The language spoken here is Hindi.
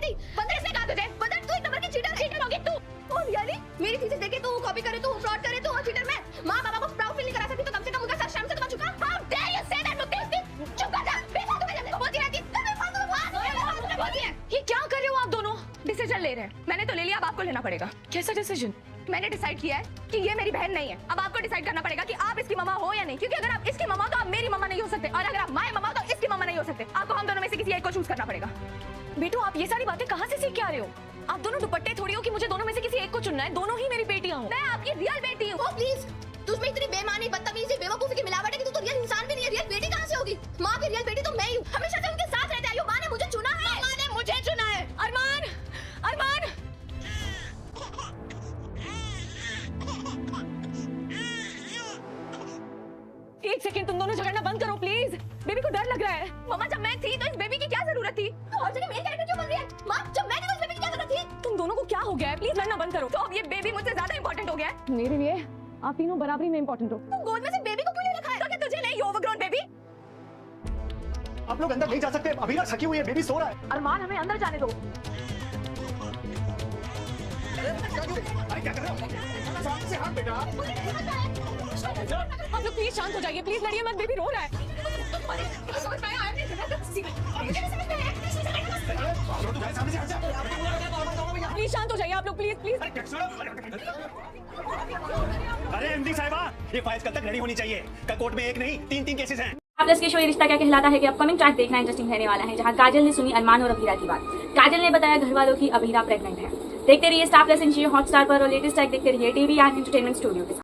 थी। बंदर इसने कहा तुझे, बंदर तू एक नंबर की चीटर होगी तू। Oh really? मेरी थीसिस देखे तू कॉपी करे, तू फ्रॉड करे, तू चीटर मैं। माँ बाबा को प्राउड फील नहीं करा सकती तो कम से कम उनका सर शर्म से तो बच चुका। How dare you say that Mukesh? चुप कर जा। बेफालतू में जब बोलती रहती है। ये क्या कर रहे हो आप दोनों? डिसीजन ले रहे हैं। मैंने तो ले लिया, अब आपको लेना पड़ेगा। कैसा डिसीजन? मैंने डिसाइड किया है कि ये मेरी बहन नहीं है। अब आपको डिसाइड करना पड़ेगा कि आप इसकी मम्मा हो या नहीं, क्योंकि अगर आप इसकी मम्मा तो आप मेरी मम्मा नहीं हो सकते, और अगर आप माय मम्मा तो इसकी मम्मा नहीं हो सकते। आपको हम दोनों में से किसी एक को चूज करना पड़ेगा। बेटू आप ये सारी बातें कहाँ से सीख के आ रहे हो? आप दोनों दुपट्टे थोड़ी हो कि मुझे दोनों में से किसी एक को चुनना है। दोनों ही मेरी बेटियां हो। मैं आपकी रियल बेटी हूँ। प्लीज, तुझमें इतनी बेईमानी, बदतमीजी, बेवकूफी की मिलावट है कि तू तो रियल इंसान भी नहीं है। रियल बेटी कहाँ से होगी? माँ की रियल बेटी तो मैं ही हूँ। हमेशा से उनके साथ रहते आई हूँ। माँ ने मुझे चुना है। माँ ने मुझे चुना है। अरमान, अरमान, एक सेकंड तुम दोनों झगड़ना बंद करो प्लीज। बेबी को डर लग रहा है। मम्मा जब मैं थी तो इस बेबी की क्या जरूरत थी? तू हर जगह मेन कैरेक्टर क्यों बन रही है? माँ जब मैं थी तो इस बेबी की क्या जरूरत थी? तुम दोनों को क्या हो गया है? प्लीज लड़ना बंद करो। तो अब ये बेबी मुझसे ज्यादा इंपॉर्टेंट हो गया है। मेरे लिए आप तीनों बराबरी में इंपॉर्टेंट हो। तुम गोद में से बेबी को क्यों नहीं रखा है? तो क्या तुझे नहीं ओवरग्रोन बेबी? आप लोग अंदर नहीं जा सकते, अभी ना थकी हुई है, बेबी सो रहा है। अरमान हमें अंदर जाने दो। अरे क्या कर रहे हो? सामने से हाथ बेटा। आप लोग प्लीज शांत हो जाइए। प्लीज लड़िए मत, बेबी रो रहा है। सामने से हट जा। प्लीज शांत हो जाइए आप लोग, प्लीज प्लीज। अरे एमडी साहिबा, ये फाइल्स कब तक रेडी होनी चाहिए? कल कोर्ट में एक नहीं 3 केसेस हैं। प्लस के शो ये रिश्ता क्या कहलाता है कि अपकमिंग ट्रैक देखना इंटरेस्टिंग रहने वाला है, जहां काजल ने सुनी अरमान और अभीरा की बात। काजल ने बताया घर वालों की अभीरा प्रेग्नेंट है। देखते रहिए स्टार प्लस इन जियो हॉटस्टार पर और लेटेस्ट ट्रैक देखते रहिए टीवी एंड एंटरटेनमेंट स्टूडियो के साथ।